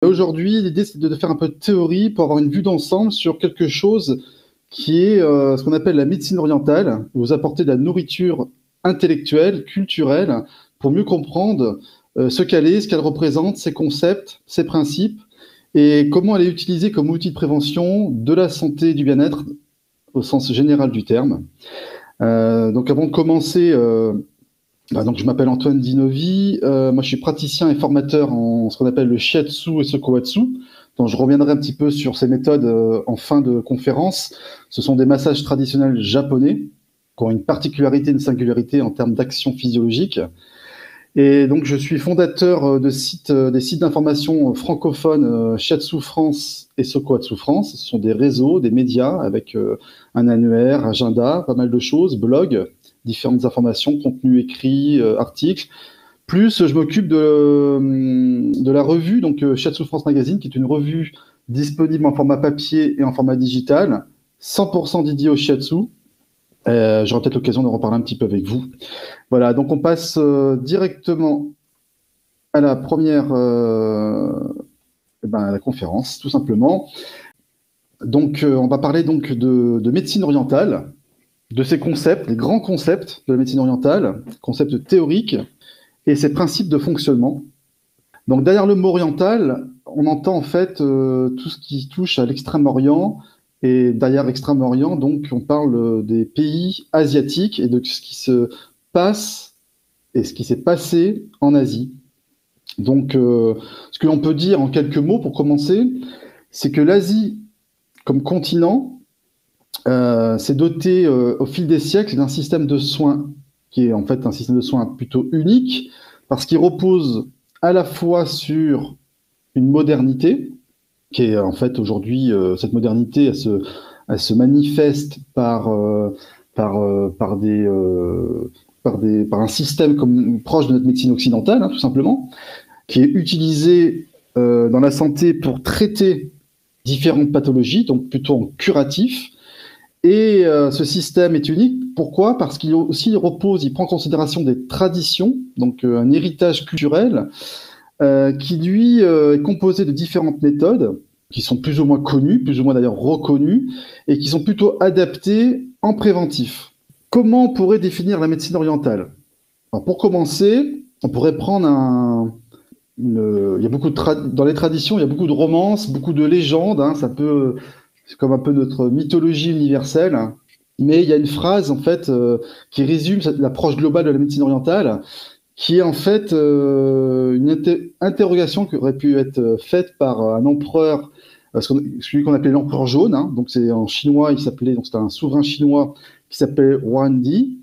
Aujourd'hui, l'idée, c'est de faire un peu de théorie pour avoir une vue d'ensemble sur quelque chose qui est ce qu'on appelle la médecine orientale. Vous apportez de la nourriture intellectuelle, culturelle, pour mieux comprendre ce qu'elle est, ce qu'elle représente, ses concepts, ses principes, et comment elle est utilisée comme outil de prévention de la santé et du bien-être au sens général du terme. Donc avant de commencer, donc je m'appelle Antoine Dinovi, moi je suis praticien et formateur en ce qu'on appelle le shiatsu et sokoatsu. Donc je reviendrai un petit peu sur ces méthodes en fin de conférence. Ce sont des massages traditionnels japonais qui ont une particularité, une singularité en termes d'action physiologique. Et donc je suis fondateur des sites d'information francophones Shiatsu France et Sokoatsu France. Ce sont des réseaux, des médias avec un annuaire, agenda, pas mal de choses, blog, différentes informations, contenus écrits, articles. Plus, je m'occupe de la revue, donc Shiatsu France Magazine, qui est une revue disponible en format papier et en format digital, 100% dédiée au shiatsu. J'aurai peut-être l'occasion de reparler un petit peu avec vous. Voilà, donc on passe directement à la première à la conférence, tout simplement. Donc, on va parler donc de médecine orientale, de ses concepts, les grands concepts de la médecine orientale, concepts théoriques, et ses principes de fonctionnement. Donc derrière le mot oriental, on entend en fait tout ce qui touche à l'Extrême-Orient, et derrière l'Extrême-Orient, donc on parle des pays asiatiques et de ce qui se passe et ce qui s'est passé en Asie. Donc ce que l'on peut dire en quelques mots pour commencer, c'est que l'Asie comme continent s'est doté au fil des siècles d'un système de soins qui est en fait un système de soins plutôt unique, parce qu'il repose à la fois sur une modernité, qui est en fait aujourd'hui, cette modernité, elle se manifeste par un système comme, proche de notre médecine occidentale, hein, tout simplement, qui est utilisé dans la santé pour traiter différentes pathologies, donc plutôt en curatif. Et ce système est unique. Pourquoi? Parce qu'il aussi repose, il prend en considération des traditions, donc un héritage culturel qui lui est composé de différentes méthodes qui sont plus ou moins connues, plus ou moins d'ailleurs reconnues, et qui sont plutôt adaptées en préventif. Comment on pourrait définir la médecine orientale? Alors, pour commencer, on pourrait prendre il y a beaucoup dans les traditions, il y a beaucoup de romances, beaucoup de légendes, hein, c'est comme un peu notre mythologie universelle. Mais il y a une phrase, en fait, qui résume l'approche globale de la médecine orientale, qui est en fait une interrogation qui aurait pu être faite par un empereur, celui qu'on appelait l'empereur jaune. Hein, donc c'est en chinois, c'était un souverain chinois qui s'appelait Huangdi.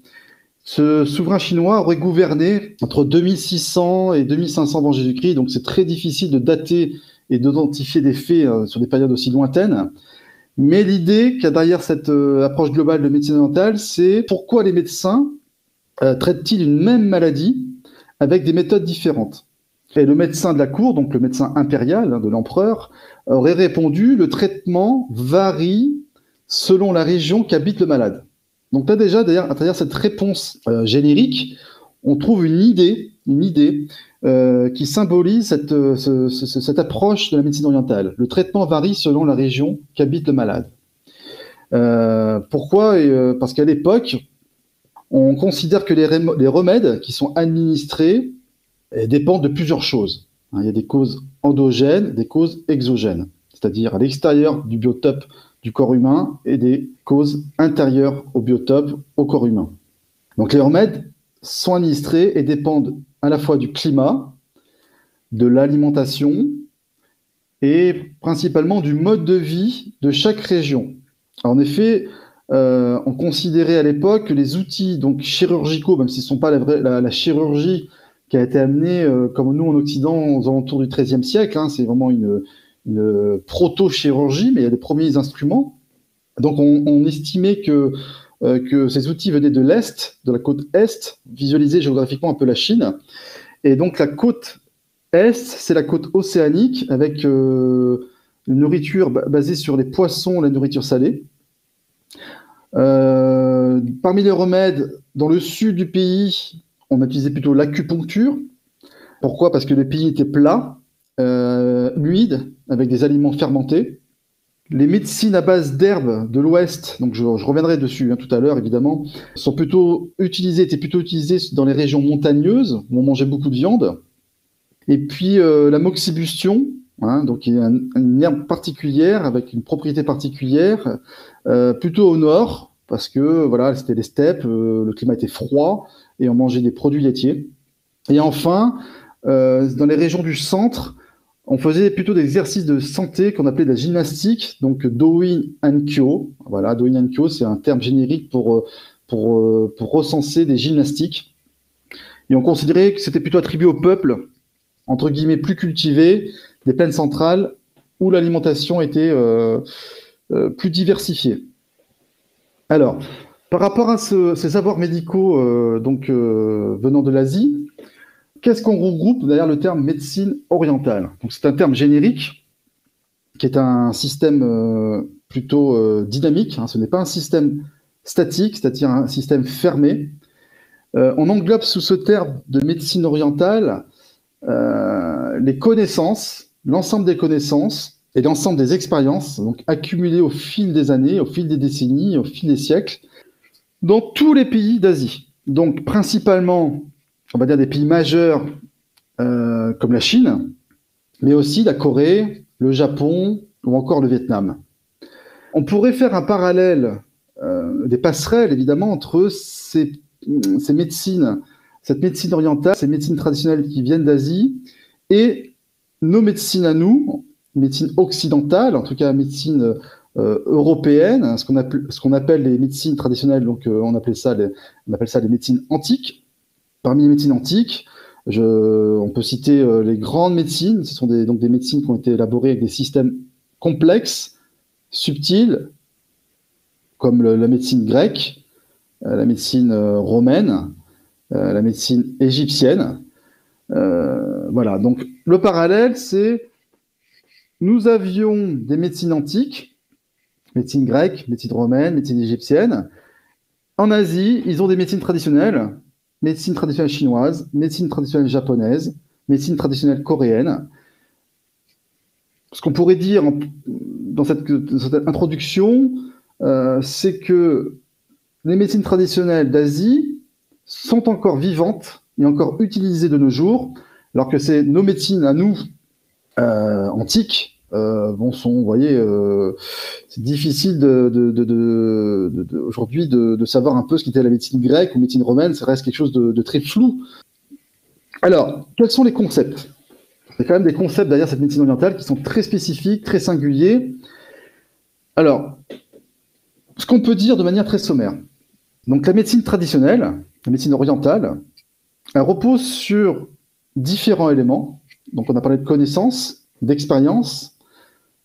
Ce souverain chinois aurait gouverné entre 2600 et 2500 avant Jésus-Christ, donc c'est très difficile de dater et d'identifier des faits sur des périodes aussi lointaines. Mais l'idée qu'il y a derrière cette approche globale de médecine orientale, c'est pourquoi les médecins traitent-ils une même maladie avec des méthodes différentes. Et le médecin de la cour, donc le médecin impérial de l'empereur, aurait répondu: le traitement varie selon la région qu'habite le malade. Donc là déjà, à travers cette réponse générique, on trouve une idée qui symbolise cette approche de la médecine orientale. Le traitement varie selon la région qu'habite le malade. Pourquoi? Parce qu'à l'époque, on considère que les remèdes qui sont administrés dépendent de plusieurs choses. Il y a des causes endogènes, des causes exogènes, c'est-à-dire à l'extérieur du biotope du corps humain, et des causes intérieures au biotope, au corps humain. Donc les remèdes sont administrés et dépendent à la fois du climat, de l'alimentation et principalement du mode de vie de chaque région. En effet, on considérait à l'époque que les outils donc chirurgicaux, même s'ils ne sont pas la chirurgie qui a été amenée comme nous en Occident aux alentours du XIIIe siècle, hein, c'est vraiment une proto-chirurgie, mais il y a des premiers instruments. Donc on estimait que ces outils venaient de l'Est, de la côte Est, visualiser géographiquement un peu la Chine. Et donc la côte Est, c'est la côte océanique, avec une nourriture basée sur les poissons, la nourriture salée. Parmi les remèdes, dans le sud du pays, on utilisait plutôt l'acupuncture. Pourquoi? Parce que le pays était plat, humide, avec des aliments fermentés. Les médecines à base d'herbes de l'Ouest, donc je reviendrai dessus tout à l'heure évidemment, étaient plutôt utilisées dans les régions montagneuses où on mangeait beaucoup de viande. Et puis la moxibustion, donc il y a une herbe particulière avec une propriété particulière, plutôt au nord parce que voilà, c'était les steppes, le climat était froid et on mangeait des produits laitiers. Et enfin, dans les régions du centre, on faisait plutôt des exercices de santé qu'on appelait de la gymnastique, donc Doin Ankyo. Voilà, Doin Ankyo, c'est un terme générique pour recenser des gymnastiques. Et on considérait que c'était plutôt attribué au peuple, entre guillemets, plus cultivé, des plaines centrales, où l'alimentation était plus diversifiée. Alors, par rapport à ces savoirs médicaux venant de l'Asie, qu'est-ce qu'on regroupe derrière le terme médecine orientale? Donc, c'est un terme générique qui est un système plutôt dynamique. Ce n'est pas un système statique, c'est-à-dire un système fermé. On englobe sous ce terme de médecine orientale les connaissances, l'ensemble des connaissances et l'ensemble des expériences donc accumulées au fil des années, au fil des décennies, au fil des siècles, dans tous les pays d'Asie. Donc, principalement, on va dire des pays majeurs comme la Chine, mais aussi la Corée, le Japon ou encore le Vietnam. On pourrait faire un parallèle, des passerelles évidemment entre ces médecines, cette médecine orientale, ces médecines traditionnelles qui viennent d'Asie et nos médecines à nous, médecine occidentale, en tout cas médecine européenne, ce qu'on appelle les médecines traditionnelles, donc on appelle ça les médecines antiques. Parmi les médecines antiques, on peut citer les grandes médecines. Ce sont des médecines qui ont été élaborées avec des systèmes complexes, subtils, comme la médecine grecque, la médecine romaine, la médecine égyptienne. Voilà. Donc le parallèle, c'est nous avions des médecines antiques, médecine grecque, médecine romaine, médecine égyptienne. En Asie, ils ont des médecines traditionnelles. Médecine traditionnelle chinoise, médecine traditionnelle japonaise, médecine traditionnelle coréenne. Ce qu'on pourrait dire dans cette introduction, c'est que les médecines traditionnelles d'Asie sont encore vivantes et encore utilisées de nos jours, alors que c'est nos médecines à nous, antiques, vous voyez, c'est difficile aujourd'hui de savoir un peu ce qu'était la médecine grecque ou médecine romaine, ça reste quelque chose de très flou. Alors, quels sont les concepts? Il y a quand même des concepts derrière cette médecine orientale qui sont très spécifiques, très singuliers. Alors, ce qu'on peut dire de manière très sommaire. Donc, la médecine traditionnelle, la médecine orientale, elle repose sur différents éléments. Donc, on a parlé de connaissances, d'expérience,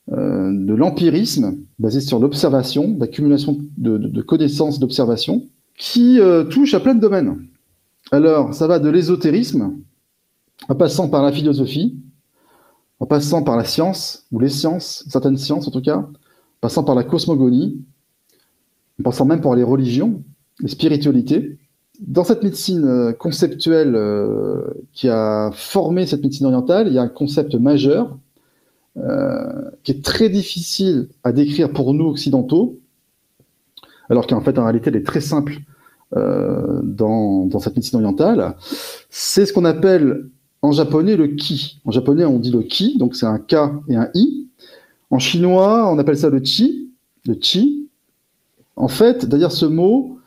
de l'empirisme, basé sur l'observation, l'accumulation de connaissances, d'observation, qui touche à plein de domaines. Alors, ça va de l'ésotérisme, en passant par la philosophie, en passant par la science, ou les sciences, certaines sciences en tout cas, en passant par la cosmogonie, en passant même par les religions, les spiritualités. Dans cette médecine conceptuelle qui a formé cette médecine orientale, il y a un concept majeur qui est très difficile à décrire pour nous occidentaux, alors qu'en fait, en réalité, elle est très simple dans cette médecine orientale. C'est ce qu'on appelle en japonais le ki. En japonais, on dit le ki, donc c'est un K et un I. En chinois, on appelle ça le chi. Le chi. En fait, derrière ce mot,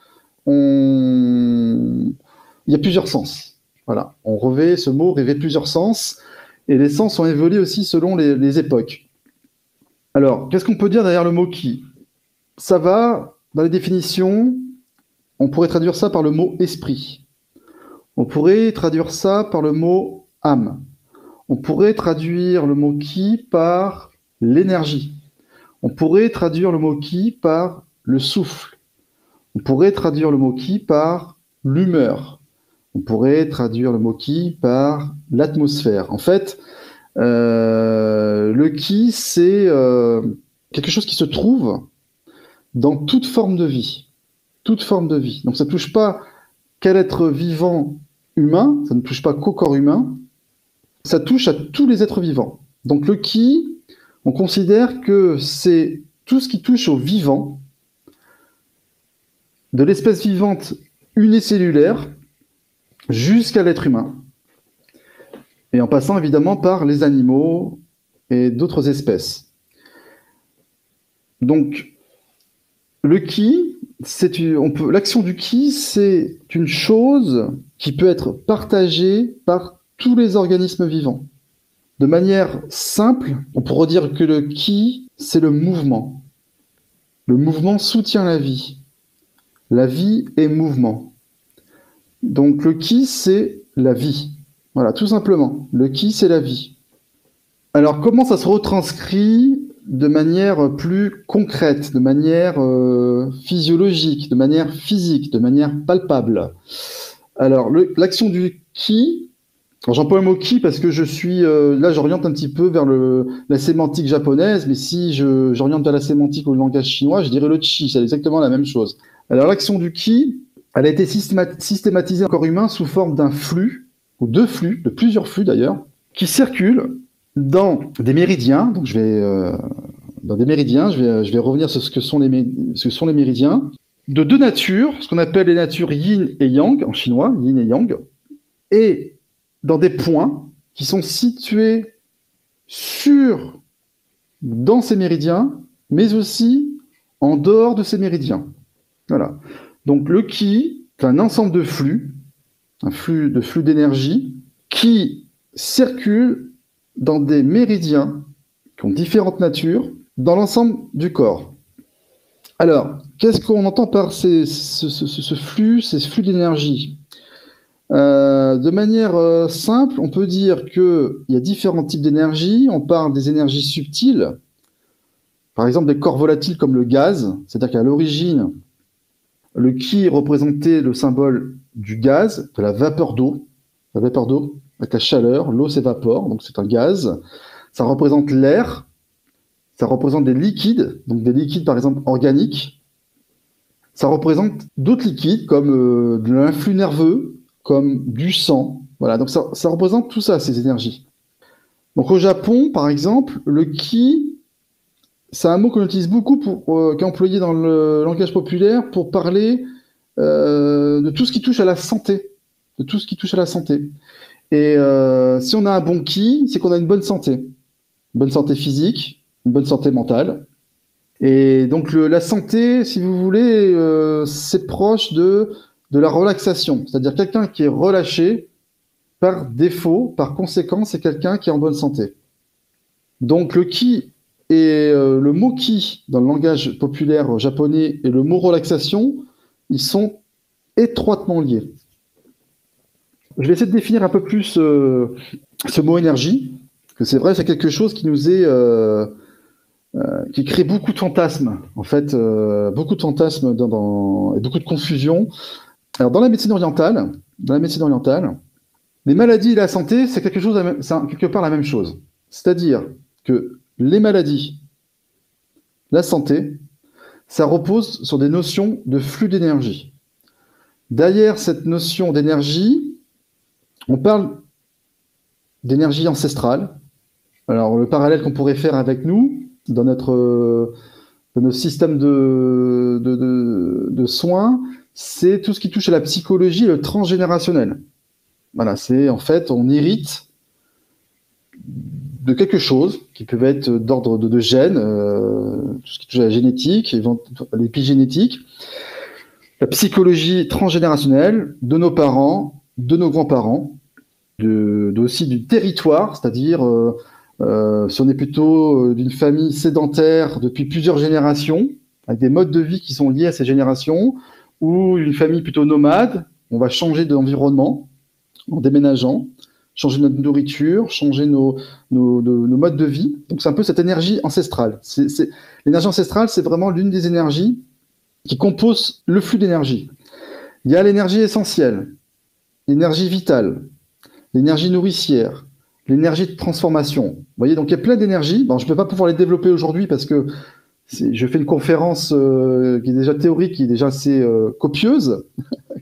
il y a plusieurs sens. Voilà. Ce mot revêt plusieurs sens. Et les sens ont évolué aussi selon les époques. Alors, qu'est-ce qu'on peut dire derrière le mot ki? Ça va, dans les définitions, on pourrait traduire ça par le mot esprit. On pourrait traduire ça par le mot âme. On pourrait traduire le mot ki par l'énergie. On pourrait traduire le mot ki par le souffle. On pourrait traduire le mot ki par l'humeur. On pourrait traduire le mot ki par l'atmosphère. En fait, le ki, c'est quelque chose qui se trouve dans toute forme de vie. Toute forme de vie. Donc ça ne touche pas qu'à l'être vivant humain, ça ne touche pas qu'au corps humain, ça touche à tous les êtres vivants. Donc le Qi, on considère que c'est tout ce qui touche au vivant, de l'espèce vivante unicellulaire jusqu'à l'être humain. Et en passant évidemment par les animaux et d'autres espèces. Donc, le Qi, l'action du Qi, c'est une chose qui peut être partagée par tous les organismes vivants. De manière simple, on pourrait dire que le Qi, c'est le mouvement. Le mouvement soutient la vie. La vie est mouvement. Donc, le Qi, c'est la vie. Voilà, tout simplement. Le Qi, c'est la vie. Alors, comment ça se retranscrit de manière plus concrète, de manière physiologique, de manière physique, de manière palpable? Alors, l'action du Qi, j'emploie le mot Qi parce que là, j'oriente un petit peu vers la sémantique japonaise, mais si j'oriente vers la sémantique au langage chinois, je dirais le Qi, c'est exactement la même chose. Alors, l'action du Qi, elle a été systématisée dans le corps humain sous forme d'un flux, ou de plusieurs flux d'ailleurs, qui circulent dans des méridiens. Donc dans des méridiens, je vais revenir sur ce que sont les méridiens, de deux natures, ce qu'on appelle les natures yin et yang, en chinois, yin et yang, et dans des points qui sont situés dans ces méridiens, mais aussi en dehors de ces méridiens. Voilà. Donc le Qi, c'est un ensemble de flux, un flux d'énergie qui circule dans des méridiens qui ont différentes natures dans l'ensemble du corps. Alors, qu'est-ce qu'on entend par ces flux d'énergie? De manière simple, on peut dire qu'il y a différents types d'énergie. On parle des énergies subtiles, par exemple des corps volatiles comme le gaz, c'est-à-dire qu'à l'origine, le Qi représentait le symbole du gaz, de la vapeur d'eau. La vapeur d'eau, avec la chaleur, l'eau s'évapore, donc c'est un gaz. Ça représente l'air, ça représente des liquides, donc des liquides par exemple organiques. Ça représente d'autres liquides comme de l'influx nerveux, comme du sang. Voilà, donc ça représente tout ça, ces énergies. Donc au Japon, par exemple, le Qi, c'est un mot qu'on utilise beaucoup, qui est employé dans le langage populaire pour parler de tout ce qui touche à la santé. De tout ce qui touche à la santé. Et si on a un bon Qi, c'est qu'on a une bonne santé. Une bonne santé physique, une bonne santé mentale. Et donc la santé, si vous voulez, c'est proche de la relaxation. C'est-à-dire quelqu'un qui est relâché, par défaut, par conséquent, c'est quelqu'un qui est en bonne santé. Donc le Qi et le mot Qi dans le langage populaire japonais et le mot relaxation, ils sont étroitement liés. Je vais essayer de définir un peu plus ce mot énergie, parce que c'est vrai, c'est quelque chose qui nous est qui crée beaucoup de fantasmes, en fait, beaucoup de fantasmes et beaucoup de confusion. Alors dans la médecine orientale, les maladies et la santé, c'est quelque part la même chose. C'est-à-dire que les maladies, la santé, ça repose sur des notions de flux d'énergie. Derrière cette notion d'énergie, on parle d'énergie ancestrale. Alors le parallèle qu'on pourrait faire avec nous, dans notre système de soins, c'est tout ce qui touche à la psychologie et le transgénérationnel. Voilà, c'est en fait, on hérite de quelque chose qui peut être d'ordre de gènes, tout ce qui touche à la génétique, à l'épigénétique, la psychologie transgénérationnelle de nos parents, de nos grands-parents, aussi du territoire, c'est-à-dire si on est plutôt d'une famille sédentaire depuis plusieurs générations, avec des modes de vie qui sont liés à ces générations, ou une famille plutôt nomade, on va changer d'environnement en déménageant, changer notre nourriture, changer nos modes de vie. Donc c'est un peu cette énergie ancestrale. L'énergie ancestrale, c'est vraiment l'une des énergies qui composent le flux d'énergie. Il y a l'énergie essentielle, l'énergie vitale, l'énergie nourricière, l'énergie de transformation. Vous voyez, donc il y a plein d'énergies. Bon, je ne peux pas pouvoir les développer aujourd'hui parce que je fais une conférence qui est déjà théorique, qui est déjà assez copieuse,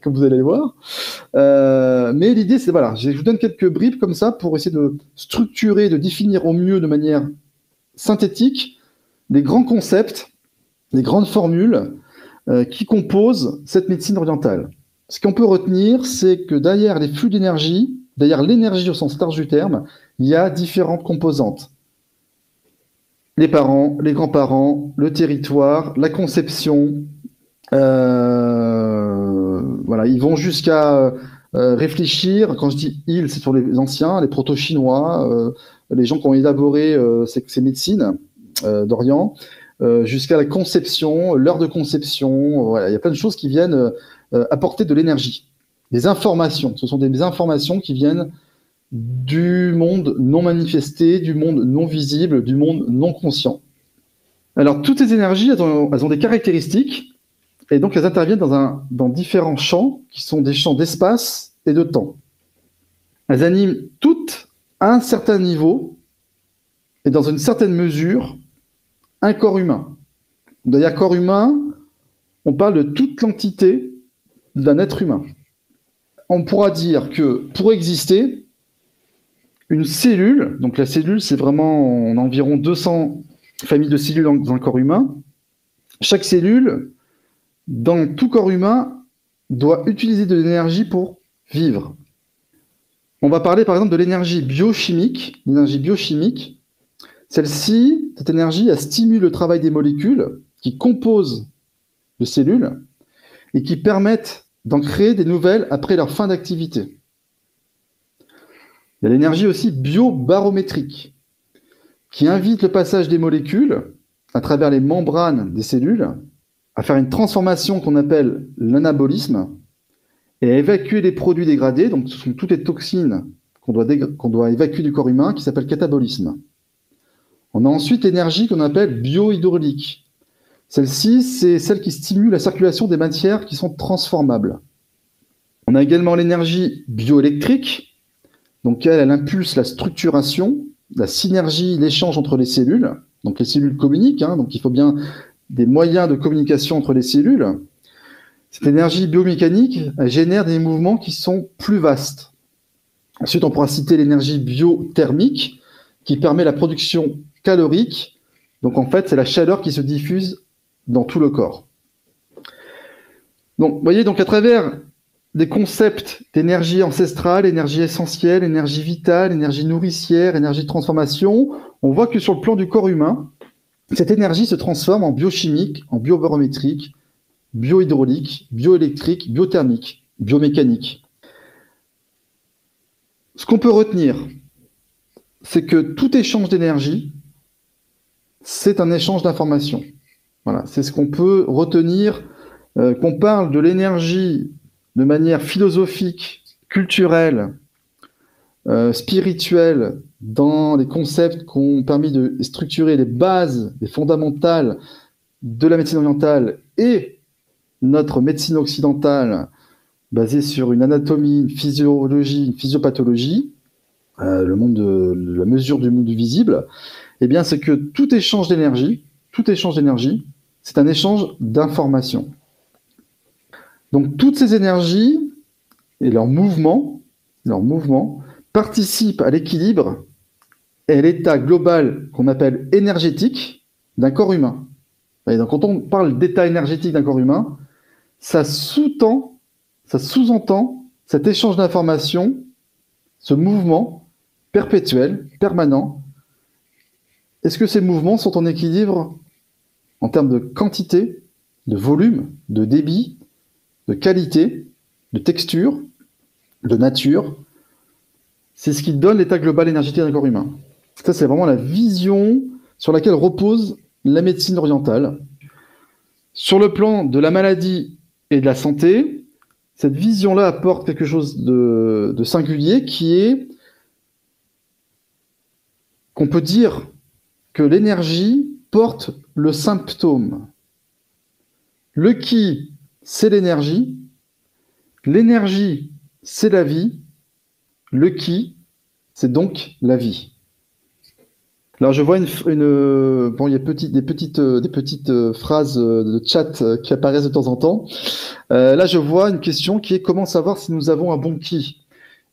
comme vous allez le voir. Mais l'idée, c'est, voilà, je vous donne quelques bribes comme ça pour essayer de structurer, de définir au mieux de manière synthétique les grands concepts, les grandes formules qui composent cette médecine orientale. Ce qu'on peut retenir, c'est que derrière les flux d'énergie, derrière l'énergie au sens large du terme, il y a différentes composantes. Les parents, les grands-parents, le territoire, la conception. Voilà, ils vont jusqu'à réfléchir. Quand je dis ils, c'est sur les anciens, les proto-chinois, les gens qui ont élaboré ces médecines d'Orient, jusqu'à la conception, l'heure de conception. Voilà, il y a plein de choses qui viennent apporter de l'énergie, des informations. Ce sont des informations qui viennent du monde non manifesté, du monde non visible, du monde non conscient. Alors, toutes ces énergies, elles ont des caractéristiques, et donc elles interviennent dans différents champs, qui sont des champs d'espace et de temps. Elles animent toutes, à un certain niveau, et dans une certaine mesure, un corps humain. D'ailleurs, corps humain, on parle de toute l'entité d'un être humain. On pourra dire que pour exister, une cellule, donc la cellule, c'est vraiment, on a environ 200 familles de cellules dans un corps humain. Chaque cellule, dans tout corps humain, doit utiliser de l'énergie pour vivre. On va parler par exemple de l'énergie biochimique. L'énergie biochimique, celle-ci, cette énergie, elle stimule le travail des molécules qui composent les cellules et qui permettent d'en créer des nouvelles après leur fin d'activité. Il y a l'énergie aussi biobarométrique, qui invite le passage des molécules à travers les membranes des cellules à faire une transformation qu'on appelle l'anabolisme et à évacuer les produits dégradés, donc ce sont toutes les toxines qu'on doit évacuer du corps humain, qui s'appelle catabolisme. On a ensuite l'énergie qu'on appelle biohydraulique. Celle-ci, c'est celle qui stimule la circulation des matières qui sont transformables. On a également l'énergie bioélectrique. Donc elle impulse la structuration, la synergie, l'échange entre les cellules. Donc les cellules communiquent, donc il faut bien des moyens de communication entre les cellules. Cette énergie biomécanique, elle génère des mouvements qui sont plus vastes. Ensuite, on pourra citer l'énergie biothermique, qui permet la production calorique. Donc en fait, c'est la chaleur qui se diffuse dans tout le corps. Donc vous voyez, donc à travers des concepts d'énergie ancestrale, énergie essentielle, énergie vitale, énergie nourricière, énergie de transformation, on voit que sur le plan du corps humain, cette énergie se transforme en biochimique, en biobarométrique, biohydraulique, bioélectrique, biothermique, biomécanique. Ce qu'on peut retenir, c'est que tout échange d'énergie, c'est un échange d'informations. Voilà, c'est ce qu'on peut retenir, qu'on parle de l'énergie de manière philosophique, culturelle, spirituelle, dans les concepts qui ont permis de structurer les bases, les fondamentales de la médecine orientale et notre médecine occidentale basée sur une anatomie, une physiologie, une physiopathologie, la mesure du monde visible, eh bien, c'est que tout échange d'énergie, c'est un échange d'informations. Donc, toutes ces énergies et leurs mouvements participent à l'équilibre et à l'état global qu'on appelle énergétique d'un corps humain. Et donc, quand on parle d'état énergétique d'un corps humain, ça sous-entend cet échange d'informations, ce mouvement perpétuel, permanent. Est-ce que ces mouvements sont en équilibre en termes de quantité, de volume, de débit, de qualité, de texture, de nature? C'est ce qui donne l'état global énergétique d'un corps humain. Ça, c'est vraiment la vision sur laquelle repose la médecine orientale. Sur le plan de la maladie et de la santé, cette vision-là apporte quelque chose de singulier, qui est qu'on peut dire que l'énergie porte le symptôme. Le qui, c'est l'énergie. L'énergie, c'est la vie. Le qui, c'est donc la vie. Alors, je vois bon, il y a des petites phrases de chat qui apparaissent de temps en temps. Là, je vois une question qui est comment savoir si nous avons un bon ki?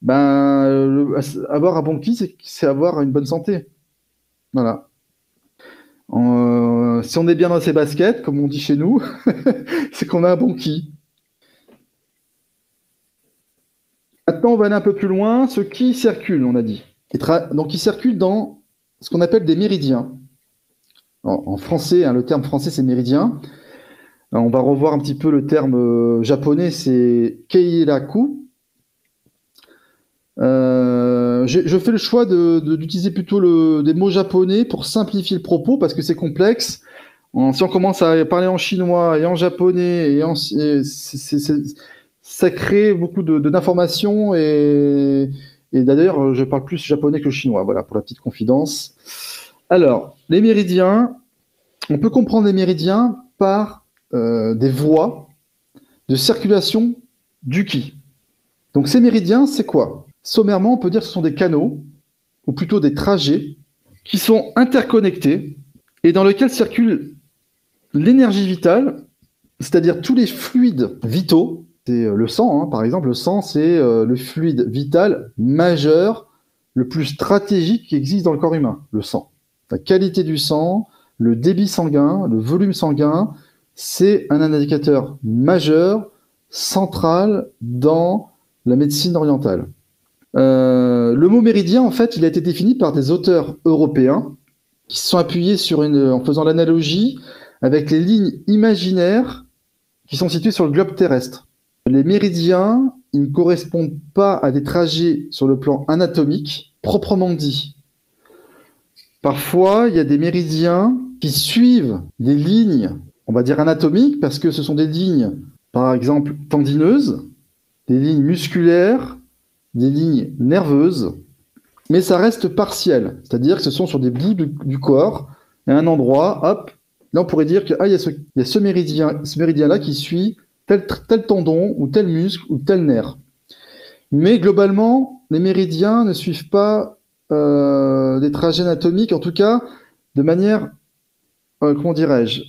Ben, avoir un bon ki, c'est avoir une bonne santé. Voilà. Si on est bien dans ses baskets, comme on dit chez nous, c'est qu'on a un bon ki. Maintenant, on va aller un peu plus loin. Ce ki circule, on a dit. Donc, il circule dans ce qu'on appelle des méridiens. En français, hein, le terme français, c'est méridien. Alors, on va revoir un petit peu le terme japonais, c'est keiraku. Je fais le choix d'utiliser plutôt des mots japonais pour simplifier le propos parce que c'est complexe. Si on commence à parler en chinois et en japonais, ça crée beaucoup d'informations et d'ailleurs, je parle plus japonais que chinois. Voilà, pour la petite confidence. Alors, les méridiens, on peut comprendre les méridiens par des voies de circulation du ki. Donc, ces méridiens, c'est quoi? Sommairement, on peut dire que ce sont des canaux, ou plutôt des trajets, qui sont interconnectés et dans lesquels circule l'énergie vitale, c'est-à-dire tous les fluides vitaux. C'est le sang, hein, par exemple. Le sang, c'est le fluide vital majeur, le plus stratégique qui existe dans le corps humain, le sang. La qualité du sang, le débit sanguin, le volume sanguin, c'est un indicateur majeur, central dans la médecine orientale. Le mot méridien, en fait, il a été défini par des auteurs européens qui se sont appuyés en faisant l'analogie avec les lignes imaginaires qui sont situées sur le globe terrestre. Les méridiens, ils ne correspondent pas à des trajets sur le plan anatomique proprement dit. Parfois, il y a des méridiens qui suivent des lignes, on va dire anatomiques, parce que ce sont des lignes, par exemple, tendineuses, des lignes musculaires, des lignes nerveuses, mais ça reste partiel, c'est-à-dire que ce sont sur des bouts du corps, à un endroit, hop, là on pourrait dire qu'il y a ce méridien-là qui suit tel tendon, ou tel muscle, ou tel nerf. Mais globalement, les méridiens ne suivent pas des trajets anatomiques, en tout cas, de manière, comment dirais-je,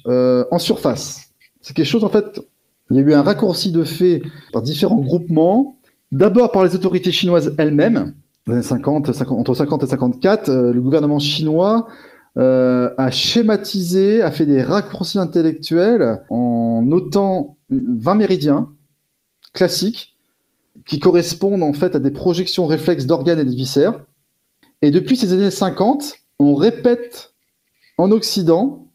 en surface. C'est quelque chose, en fait, il y a eu un raccourci de fait par différents groupements, d'abord par les autorités chinoises elles-mêmes, dans les années 50, entre 50 et 54, le gouvernement chinois a schématisé, a fait des raccourcis intellectuels en notant 20 méridiens classiques qui correspondent en fait à des projections réflexes d'organes et de viscères. Et depuis ces années 50, on répète en Occident,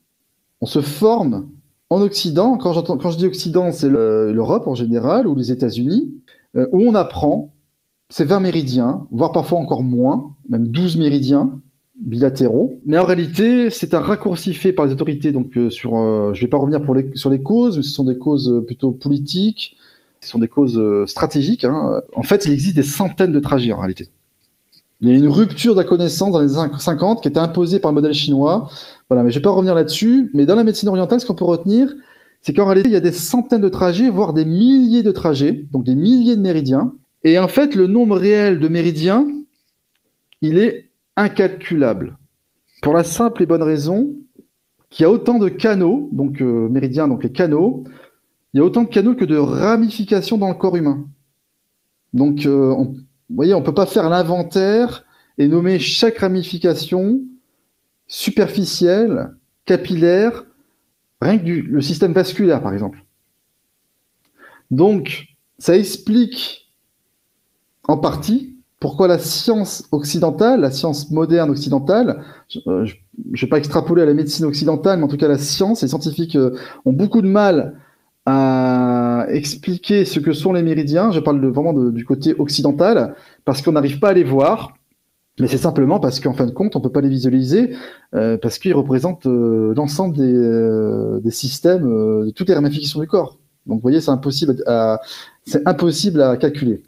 on se forme en Occident. Quand je dis Occident, c'est l'Europe en général ou les États-Unis, où on apprend ces 20 méridiens, voire parfois encore moins, même 12 méridiens bilatéraux. Mais en réalité, c'est un raccourci fait par les autorités. Donc, je ne vais pas revenir sur les causes, mais ce sont des causes plutôt politiques, ce sont des causes stratégiques. Hein. En fait, il existe des centaines de trajets en réalité. Il y a une rupture de la connaissance dans les années 50 qui était imposée par le modèle chinois. Voilà, mais je ne vais pas revenir là-dessus. Mais dans la médecine orientale, ce qu'on peut retenir, c'est qu'en réalité, il y a des centaines de trajets, voire des milliers de trajets, donc des milliers de méridiens. Et en fait, le nombre réel de méridiens, il est incalculable. Pour la simple et bonne raison qu'il y a autant de canaux, donc méridiens, donc les canaux, il y a autant de canaux que de ramifications dans le corps humain. Donc, vous voyez, on ne peut pas faire l'inventaire et nommer chaque ramification superficielle, capillaire, rien que le système vasculaire, par exemple. Donc, ça explique en partie pourquoi la science occidentale, la science moderne occidentale, je ne vais pas extrapoler à la médecine occidentale, mais en tout cas la science, les scientifiques ont beaucoup de mal à expliquer ce que sont les méridiens. Je parle vraiment du côté occidental, parce qu'on n'arrive pas à les voir, mais c'est simplement parce qu'en fin de compte, on ne peut pas les visualiser, parce qu'ils représentent l'ensemble des systèmes, de toutes les ramifications du corps. Donc vous voyez, c'est impossible à calculer.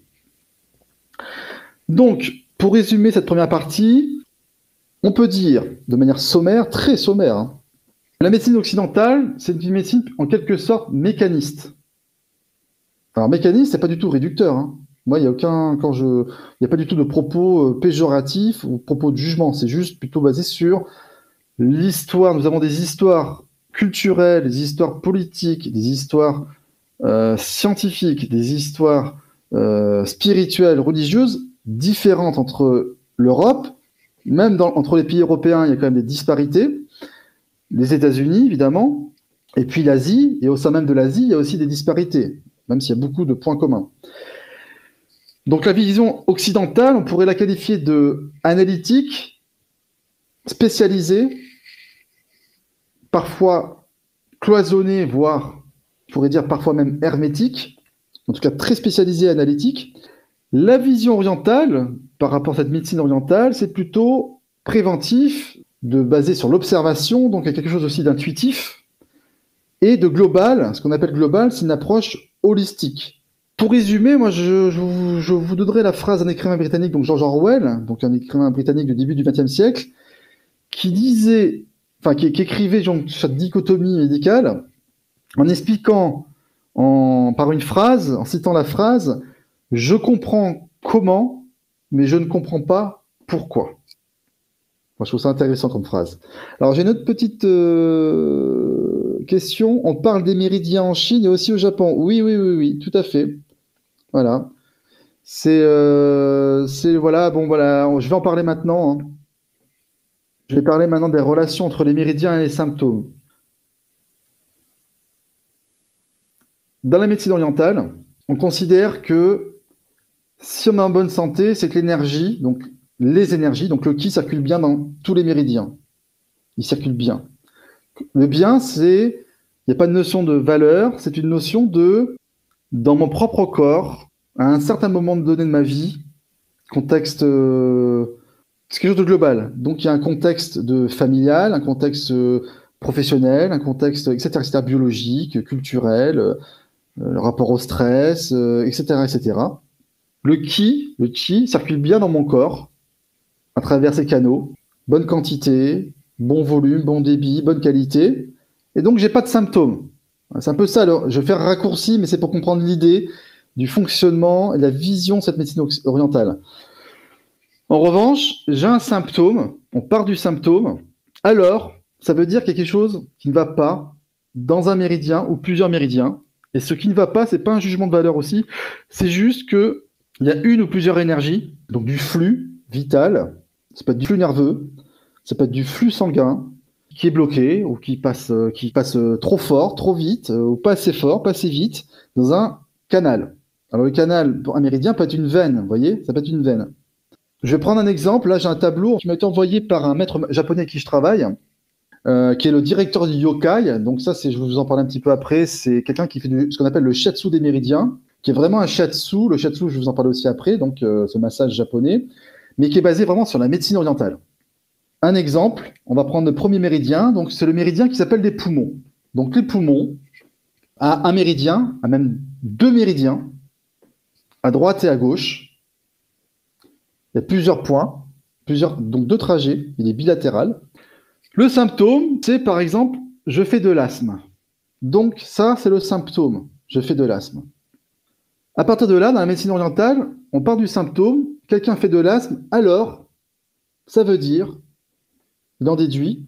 Donc, pour résumer cette première partie, on peut dire, de manière sommaire, très sommaire, hein, la médecine occidentale, c'est une médecine en quelque sorte mécaniste. Alors, mécaniste, c'est pas du tout réducteur. Hein. Moi, il n'y a pas du tout de propos péjoratifs ou propos de jugement. C'est juste plutôt basé sur l'histoire, nous avons des histoires culturelles, des histoires politiques, des histoires scientifiques, des histoires spirituelles, religieuses différentes entre l'Europe, même entre les pays européens, il y a quand même des disparités. Les États-Unis, évidemment, et puis l'Asie, et au sein même de l'Asie, il y a aussi des disparités, même s'il y a beaucoup de points communs. Donc la vision occidentale, on pourrait la qualifier de analytique, spécialisée, parfois cloisonnée, voire, on pourrait dire parfois même hermétique, en tout cas très spécialisée, analytique. La vision orientale, par rapport à cette médecine orientale, c'est plutôt préventif, basé sur l'observation, donc il y a quelque chose aussi d'intuitif, et de global. Ce qu'on appelle global, c'est une approche holistique. Pour résumer, moi, je vous donnerai la phrase d'un écrivain britannique, donc George Orwell, donc un écrivain britannique du début du XXe siècle, qui disait, enfin, qui écrivait cette dichotomie médicale, en expliquant par une phrase, en citant la phrase, je comprends comment, mais je ne comprends pas pourquoi. Moi, je trouve ça intéressant comme phrase. Alors, j'ai une autre petite question. On parle des méridiens en Chine et aussi au Japon. Oui, tout à fait. Voilà. Voilà, bon, voilà, je vais en parler maintenant. Hein. Je vais parler maintenant des relations entre les méridiens et les symptômes. Dans la médecine orientale, on considère que si on est en bonne santé, c'est que l'énergie, donc les énergies, donc le ki circule bien dans tous les méridiens. Il circule bien. Le bien, il n'y a pas de notion de valeur, c'est une notion dans mon propre corps, à un certain moment donné de ma vie, contexte, c'est quelque chose de global. Donc il y a un contexte familial, un contexte professionnel, un contexte, etc., biologique, culturel, le rapport au stress, etc. Le ki circule bien dans mon corps, à travers ces canaux, bonne quantité, bon volume, bon débit, bonne qualité, et donc j'ai pas de symptômes. C'est un peu ça, je vais faire raccourci, mais c'est pour comprendre l'idée du fonctionnement et de la vision de cette médecine orientale. En revanche, j'ai un symptôme, on part du symptôme, alors ça veut dire qu'il y a quelque chose qui ne va pas dans un méridien ou plusieurs méridiens, et ce qui ne va pas, c'est pas un jugement de valeur aussi, c'est juste que il y a une ou plusieurs énergies, donc du flux vital, ça peut être du flux nerveux, ça peut être du flux sanguin qui est bloqué ou qui passe trop fort, trop vite, ou pas assez fort, pas assez vite, dans un canal. Alors le canal, pour un méridien, peut être une veine, vous voyez, ça peut être une veine. Je vais prendre un exemple, là j'ai un tableau qui m'a été envoyé par un maître japonais avec qui je travaille, qui est le directeur du yokai, donc ça, je vais vous en parler un petit peu après, c'est quelqu'un qui fait ce qu'on appelle le shiatsu des méridiens, qui est vraiment un shiatsu, le shiatsu, je vais vous en parler aussi après, donc ce massage japonais, mais qui est basé vraiment sur la médecine orientale. Un exemple, on va prendre le premier méridien, donc c'est le méridien qui s'appelle les poumons. Donc les poumons, à un méridien, à même deux méridiens, à droite et à gauche, il y a plusieurs points, donc deux trajets, il est bilatéral. Le symptôme, c'est par exemple, je fais de l'asthme. Donc ça, c'est le symptôme, je fais de l'asthme. À partir de là, dans la médecine orientale, on part du symptôme, quelqu'un fait de l'asthme, alors ça veut dire, il en déduit,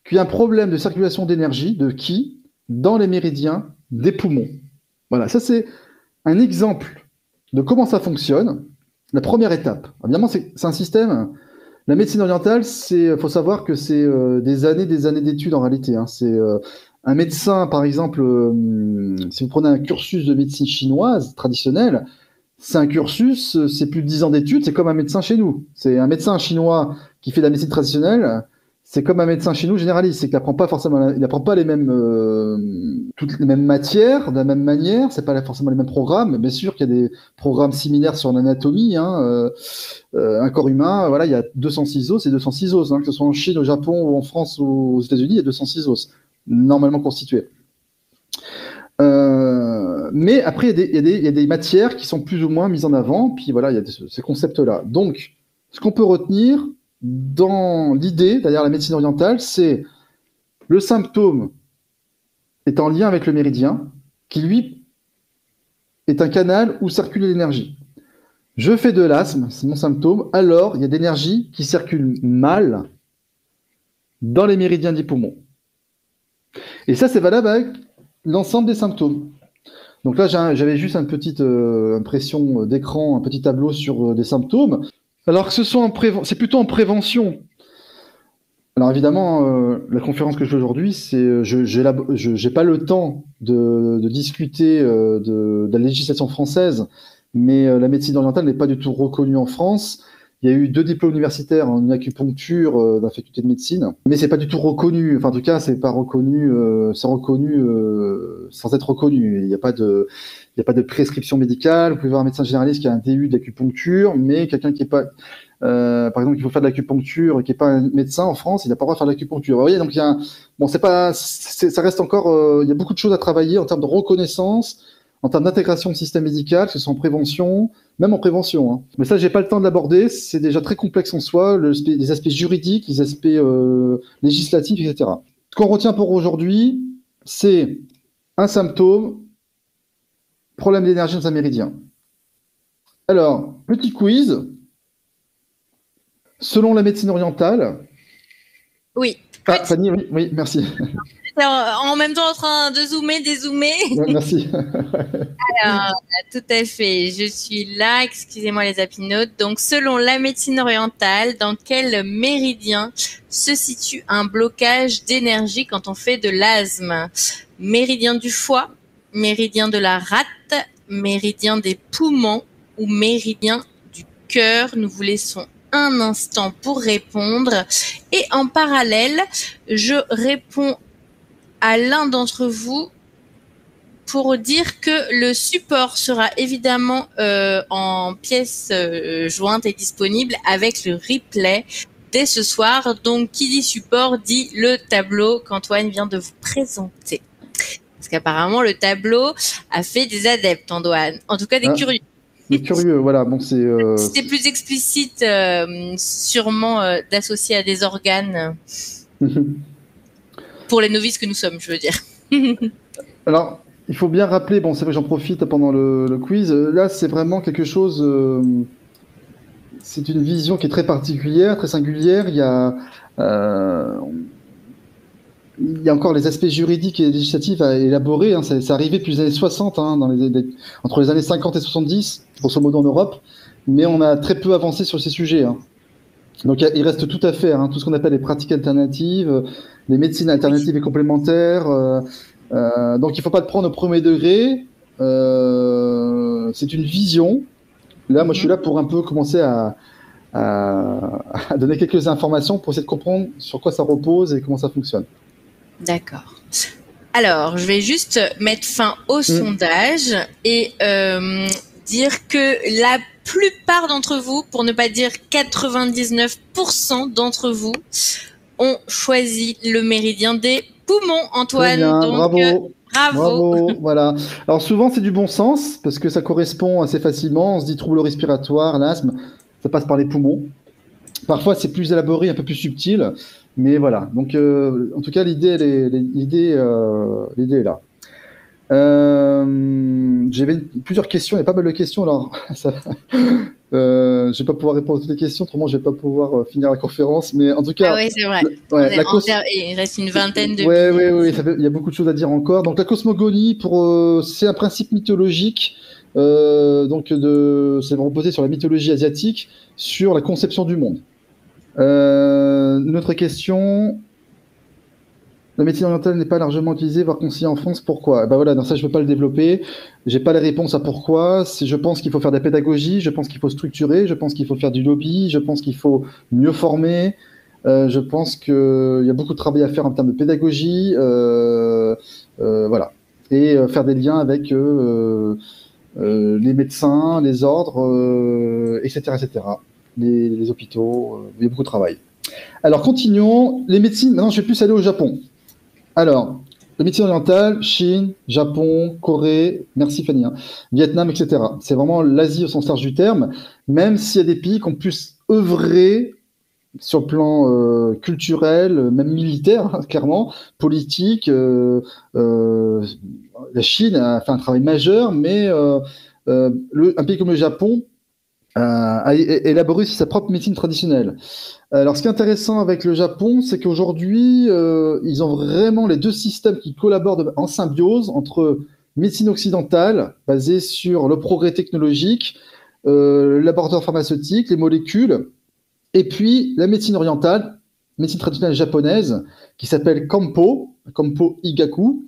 qu'il y a un problème de circulation d'énergie, de ki, dans les méridiens des poumons. Voilà, ça c'est un exemple de comment ça fonctionne. La première étape. Évidemment, c'est un système. La médecine orientale, faut savoir que c'est des années d'études en réalité. Hein. C'est un médecin, par exemple, si vous prenez un cursus de médecine chinoise traditionnelle, c'est un cursus, c'est plus de 10 ans d'études, c'est comme un médecin chez nous. C'est un médecin chinois qui fait de la médecine traditionnelle, c'est comme un médecin chez nous généraliste, c'est qu'il n'apprend pas forcément, il n'apprend pas toutes les mêmes matières de la même manière, c'est pas forcément les mêmes programmes. Bien sûr qu'il y a des programmes similaires sur l'anatomie, hein, un corps humain, voilà, il y a 206 os et 206 os, hein, que ce soit en Chine, au Japon ou en France ou aux États-Unis, il y a 206 os normalement constitués. Mais après, il y a des matières qui sont plus ou moins mises en avant, puis voilà, il y a ces concepts-là. Donc, ce qu'on peut retenir dans l'idée derrière la médecine orientale, c'est le symptôme est en lien avec le méridien, qui lui est un canal où circule l'énergie. Je fais de l'asthme, c'est mon symptôme, alors il y a d'énergie qui circule mal dans les méridiens des poumons. Et ça, c'est valable avec l'ensemble des symptômes. Donc là, j'avais juste une petite impression d'écran, un petit tableau sur des symptômes. Alors que c'est plutôt en prévention. Alors évidemment, la conférence que je fais aujourd'hui, j'ai pas le temps de discuter de la législation française, mais la médecine orientale n'est pas du tout reconnue en France. Il y a eu 2 diplômes universitaires en acupuncture dans la faculté de médecine, mais c'est pas du tout reconnu. Enfin, en tout cas, c'est pas reconnu, c'est reconnu sans être reconnu. Il n'y a pas de prescription médicale. Vous pouvez voir un médecin généraliste qui a un DU d'acupuncture, mais quelqu'un qui est pas par exemple, il faut faire de l'acupuncture, qui n'est pas un médecin en France, il n'a pas le droit de faire de l'acupuncture. Vous voyez, donc ça reste encore, il y a beaucoup de choses à travailler en termes de reconnaissance, en termes d'intégration de système médical, que ce soit en prévention, même en prévention. Hein. Mais ça, j'ai pas le temps de l'aborder. C'est déjà très complexe en soi, les aspects juridiques, les aspects législatifs, etc. Ce qu'on retient pour aujourd'hui, c'est un symptôme, problème d'énergie dans un méridien. Alors, petit quiz. Selon la médecine orientale. Oui. Ah, Fanny, oui, merci. En même temps, en train de zoomer, dézoomer. Ouais, merci. Alors, tout à fait. Je suis là. Excusez-moi les apinotes. Donc, selon la médecine orientale, dans quel méridien se situe un blocage d'énergie quand on fait de l'asthme? Méridien du foie, méridien de la rate, méridien des poumons ou méridien du cœur? Nous vous laissons un instant pour répondre. Et en parallèle, je réponds à l'un d'entre vous pour dire que le support sera évidemment en pièces jointes et disponible avec le replay dès ce soir. Donc, qui dit support dit le tableau qu'Antoine vient de vous présenter. Parce qu'apparemment, le tableau a fait des adeptes, Antoine. En tout cas, des curieux. Des curieux, voilà. Bon, c'était plus explicite, sûrement d'associer à des organes pour les novices que nous sommes, je veux dire. Alors, il faut bien rappeler, bon, c'est vrai que j'en profite pendant le quiz. Là, c'est vraiment quelque chose. C'est une vision qui est très particulière, très singulière. Il y a encore les aspects juridiques et législatifs à élaborer. Hein. C'est arrivé depuis les années 60, hein, entre les années 50 et 70, grosso modo en Europe, mais on a très peu avancé sur ces sujets. Hein. Donc il reste tout à faire, hein, tout ce qu'on appelle les pratiques alternatives, les médecines alternatives et complémentaires. Donc il ne faut pas le prendre au premier degré. C'est une vision. Là, moi, je suis là pour un peu commencer à donner quelques informations pour essayer de comprendre sur quoi ça repose et comment ça fonctionne. D'accord. Alors, je vais juste mettre fin au sondage et dire que la plupart d'entre vous, pour ne pas dire 99% d'entre vous, ont choisi le méridien des poumons, Antoine. Bien, donc, bravo. Voilà. Alors souvent, c'est du bon sens parce que ça correspond assez facilement. On se dit trouble respiratoire, l'asthme, ça passe par les poumons. Parfois, c'est plus élaboré, un peu plus subtil. Mais voilà, donc en tout cas, l'idée est là. J'avais plusieurs questions, il y a pas mal de questions, alors je vais pas pouvoir répondre à toutes les questions, autrement je vais pas pouvoir finir la conférence, mais en tout cas... Ah oui, c'est vrai, il reste une vingtaine de minutes. Oui, il y a beaucoup de choses à dire encore. Donc la cosmogonie, c'est un principe mythologique, donc c'est reposé sur la mythologie asiatique, sur la conception du monde. Une autre question. La médecine orientale n'est pas largement utilisée, voire conseillée en France. Pourquoi? Ben voilà, dans ça, je ne veux pas le développer. J'ai pas les réponses à pourquoi. Je pense qu'il faut faire de la pédagogie, je pense qu'il faut structurer, je pense qu'il faut faire du lobby, je pense qu'il faut mieux former. Je pense qu'il y a beaucoup de travail à faire en termes de pédagogie. Voilà. Et faire des liens avec les médecins, les ordres, etc., etc. Les hôpitaux, il y a beaucoup de travail. Alors, continuons. Les médecines, maintenant, je vais plus aller au Japon. Alors, la médecine orientale, Chine, Japon, Corée, merci Fanny, hein, Vietnam, etc. C'est vraiment l'Asie au sens large du terme, même s'il y a des pays qui ont pu œuvrer sur le plan culturel, même militaire, hein, clairement, politique. La Chine a fait un travail majeur, mais un pays comme le Japon a élaboré aussi sa propre médecine traditionnelle. Alors, ce qui est intéressant avec le Japon, c'est qu'aujourd'hui, ils ont vraiment les deux systèmes qui collaborent en symbiose entre médecine occidentale, basée sur le progrès technologique, le laboratoire pharmaceutique, les molécules, et puis la médecine orientale, médecine traditionnelle japonaise, qui s'appelle Kampo Igaku.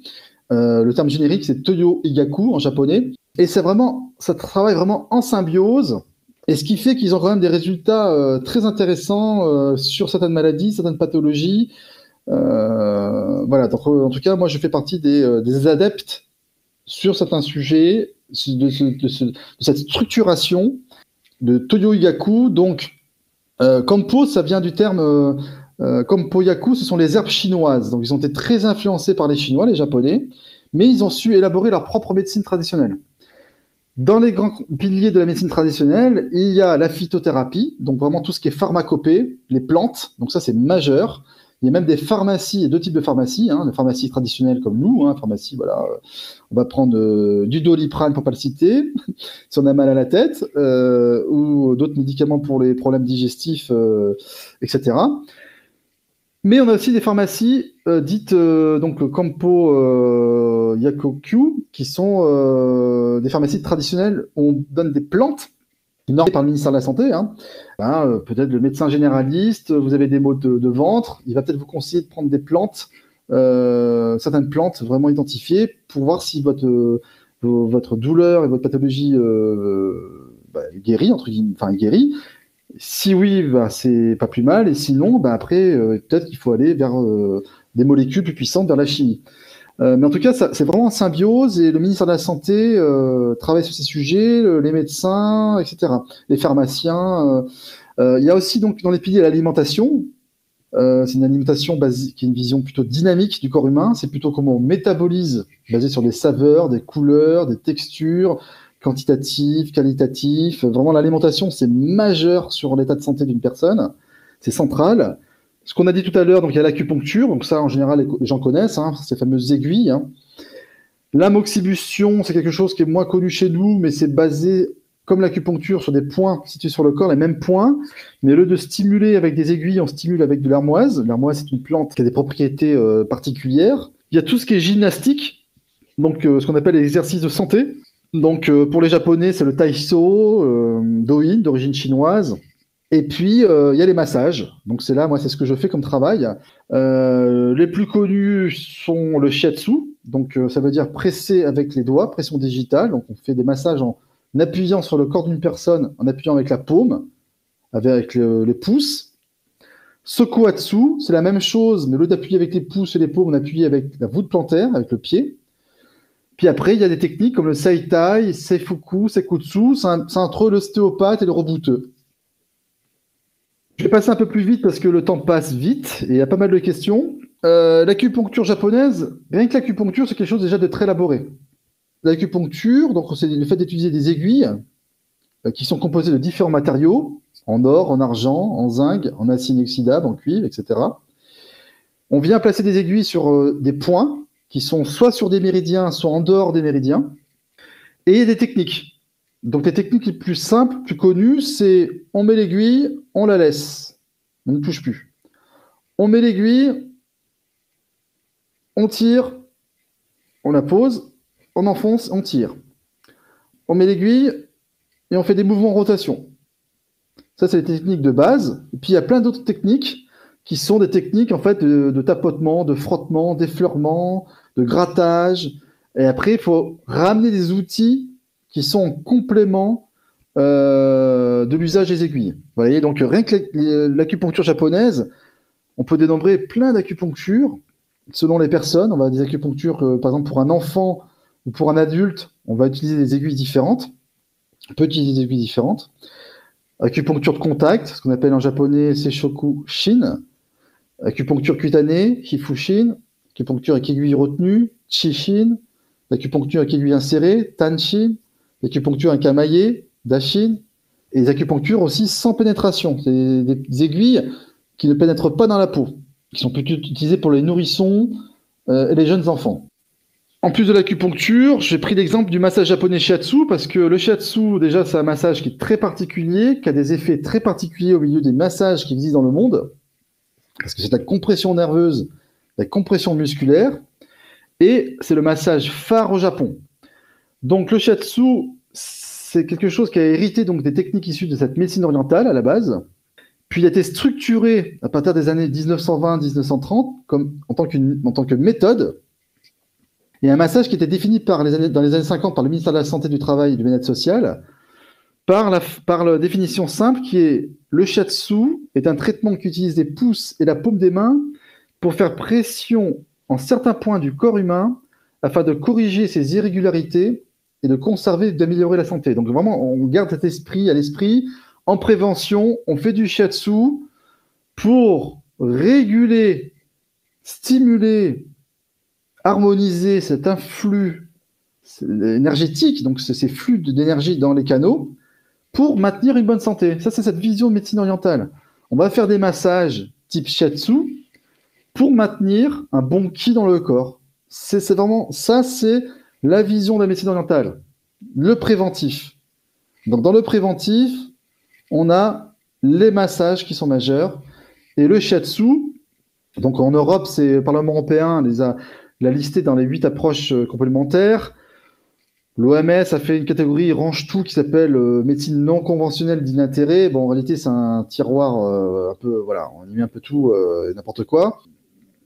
Le terme générique, c'est Toyo Igaku en japonais. Et ça travaille vraiment en symbiose. Et ce qui fait qu'ils ont quand même des résultats très intéressants sur certaines maladies, certaines pathologies. Voilà. Donc, en tout cas, moi, je fais partie des adeptes sur certains sujets de cette structuration de Toyo Igaku. Donc, Kampo, ça vient du terme Kampo-yaku, ce sont les herbes chinoises. Donc, ils ont été très influencés par les Chinois, les Japonais, mais ils ont su élaborer leur propre médecine traditionnelle. Dans les grands piliers de la médecine traditionnelle, il y a la phytothérapie, donc vraiment tout ce qui est pharmacopée, les plantes, donc ça c'est majeur. Il y a même des pharmacies, et deux types de pharmacies, les pharmacies traditionnelles comme nous, pharmacie, voilà, on va prendre du Doliprane pour pas le citer, si on a mal à la tête, ou d'autres médicaments pour les problèmes digestifs, etc. Mais on a aussi des pharmacies dites donc Kampo Yakokyu, qui sont des pharmacies traditionnelles où on donne des plantes normées par le ministère de la Santé. Peut-être le médecin généraliste, vous avez des maux de ventre, il va peut-être vous conseiller de prendre des plantes, certaines plantes vraiment identifiées, pour voir si votre douleur et votre pathologie guérit, entre guillemets, enfin guérit. Si oui, c'est pas plus mal, et sinon, après, peut-être qu'il faut aller vers des molécules plus puissantes, vers la chimie. Mais en tout cas, c'est vraiment en symbiose, et le ministère de la Santé travaille sur ces sujets, les médecins, etc., les pharmaciens. Il y a aussi donc dans les piliers l'alimentation. C'est une alimentation qui est une vision plutôt dynamique du corps humain. C'est plutôt comment on métabolise, basé sur des saveurs, des couleurs, des textures, quantitatif, qualitatif. Vraiment, l'alimentation, c'est majeur sur l'état de santé d'une personne. C'est central. Ce qu'on a dit tout à l'heure, donc il y a l'acupuncture. Donc ça, en général, les gens connaissent, ces fameuses aiguilles. L'amoxibustion, c'est quelque chose qui est moins connu chez nous, mais c'est basé, comme l'acupuncture, sur des points situés sur le corps, les mêmes points. Mais au lieu de stimuler avec des aiguilles, on stimule avec de l'armoise. L'armoise, c'est une plante qui a des propriétés particulières. Il y a tout ce qui est gymnastique, donc ce qu'on appelle les exercices de santé. Donc, pour les Japonais, c'est le Taiso, Doin, d'origine chinoise. Et puis, il y a les massages. Donc, c'est là, moi, c'est ce que je fais comme travail. Les plus connus sont le shiatsu. Donc, ça veut dire presser avec les doigts, pression digitale. Donc, on fait des massages en appuyant sur le corps d'une personne, en appuyant avec la paume, avec les pouces. Sokuatsu, c'est la même chose, mais au lieu d'appuyer avec les pouces et les paumes, on appuie avec la voûte plantaire, avec le pied. Puis après, il y a des techniques comme le Seitai, Seifuku, Seikutsu, c'est entre l'ostéopathe et le rebouteux. Je vais passer un peu plus vite parce que le temps passe vite et il y a pas mal de questions. L'acupuncture japonaise, rien que l'acupuncture, c'est quelque chose déjà de très élaboré. L'acupuncture, donc c'est le fait d'utiliser des aiguilles qui sont composées de différents matériaux, en or, en argent, en zinc, en acier inoxydable, en cuivre, etc. On vient placer des aiguilles sur des points qui sont soit sur des méridiens, soit en dehors des méridiens. Et il y a des techniques. Donc les techniques les plus simples, plus connues, c'est on met l'aiguille, on la laisse. On ne touche plus. On met l'aiguille, on tire, on la pose, on enfonce, on tire. On met l'aiguille et on fait des mouvements en rotation. Ça, c'est les techniques de base. Et puis il y a plein d'autres techniques qui sont des techniques en fait de tapotement, de frottement, d'effleurement, de grattage. Et après, il faut ramener des outils qui sont en complément de l'usage des aiguilles. Vous voyez, donc rien que l'acupuncture japonaise, on peut dénombrer plein d'acupunctures selon les personnes. On va avoir des acupunctures, par exemple pour un enfant ou pour un adulte, on va utiliser des aiguilles différentes. On peut utiliser des aiguilles différentes. Acupuncture de contact, ce qu'on appelle en japonais Seishoku Shin. Acupuncture cutanée, Hifushin. Acupuncture avec aiguille retenue, Chishin. L'acupuncture avec aiguille insérée, Tanshin. L'acupuncture avec amaillé, Dashin. Et les acupunctures aussi sans pénétration. C'est des aiguilles qui ne pénètrent pas dans la peau, qui sont plutôt utilisées pour les nourrissons et les jeunes enfants. En plus de l'acupuncture, j'ai pris l'exemple du massage japonais shiatsu parce que le shiatsu, déjà, c'est un massage qui est très particulier, qui a des effets très particuliers au milieu des massages qui existent dans le monde, parce que c'est la compression nerveuse, la compression musculaire, et c'est le massage phare au Japon. Donc le shiatsu, c'est quelque chose qui a hérité donc des techniques issues de cette médecine orientale à la base, puis il a été structuré à partir des années 1920-1930 en tant que méthode. Et un massage qui était défini dans les années 50 par le ministère de la Santé, du Travail et du Bien-être social, par la définition simple qui est le shiatsu est un traitement qui utilise les pouces et la paume des mains pour faire pression en certains points du corps humain afin de corriger ses irrégularités et de conserver, d'améliorer la santé. Donc vraiment, on garde cet esprit à l'esprit. En prévention, on fait du shiatsu pour réguler, stimuler, harmoniser cet influx énergétique, donc ces flux d'énergie dans les canaux, pour maintenir une bonne santé. Ça, c'est cette vision de médecine orientale. On va faire des massages type shiatsu pour maintenir un bon ki dans le corps. C'est vraiment ça, c'est la vision de la médecine orientale. Le préventif. Donc, dans le préventif, on a les massages qui sont majeurs et le shiatsu. Donc, en Europe, c'est le Parlement européen l'a listé dans les 8 approches complémentaires. L'OMS a fait une catégorie range tout qui s'appelle médecine non conventionnelle d'inintérêt. Bon, en réalité, c'est un tiroir un peu, voilà, on y met un peu tout, n'importe quoi.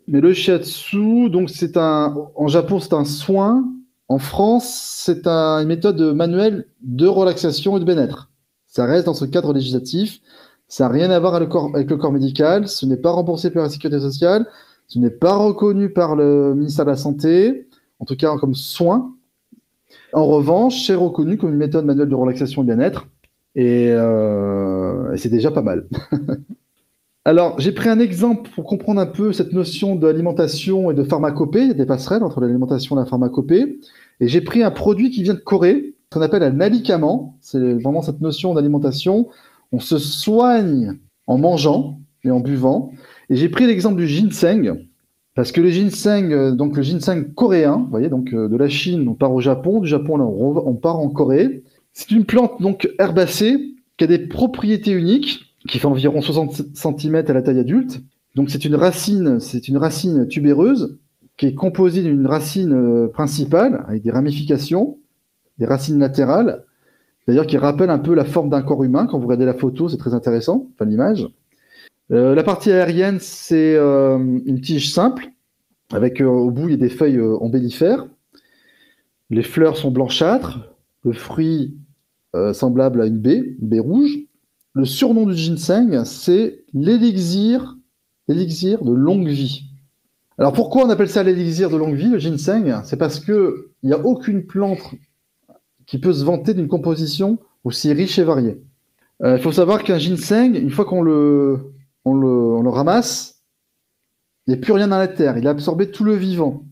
Mais le shiatsu, donc en Japon, c'est un soin. En France, c'est une méthode manuelle de relaxation et de bien-être. Ça reste dans ce cadre législatif. Ça n'a rien à voir avec le corps médical. Ce n'est pas remboursé par la sécurité sociale. Ce n'est pas reconnu par le ministère de la Santé, en tout cas comme soin. En revanche, c'est reconnu comme une méthode manuelle de relaxation et bien-être. Et c'est déjà pas mal. Alors, j'ai pris un exemple pour comprendre un peu cette notion d'alimentation et de pharmacopée. Il y a des passerelles entre l'alimentation et la pharmacopée. Et j'ai pris un produit qui vient de Corée, qu'on appelle un alicament. C'est vraiment cette notion d'alimentation. On se soigne en mangeant et en buvant. Et j'ai pris l'exemple du ginseng, parce que le ginseng coréen, vous voyez, donc de la Chine, on part au Japon, du Japon, là, on part en Corée. C'est une plante donc herbacée qui a des propriétés uniques, qui fait environ 60 cm à la taille adulte. Donc c'est une racine tubéreuse qui est composée d'une racine principale avec des ramifications, des racines latérales, d'ailleurs qui rappellent un peu la forme d'un corps humain. Quand vous regardez la photo, c'est très intéressant, enfin l'image. La partie aérienne, c'est une tige simple, avec au bout, il y a des feuilles ombellifères. Les fleurs sont blanchâtres, le fruit semblable à une baie rouge. Le surnom du ginseng, c'est l'élixir de longue vie. Alors pourquoi on appelle ça l'élixir de longue vie, le ginseng? C'est parce qu'il n'y a aucune plante qui peut se vanter d'une composition aussi riche et variée. Il faut savoir qu'un ginseng, une fois qu'on le ramasse, il n'y a plus rien dans la terre, il a absorbé tout le vivant.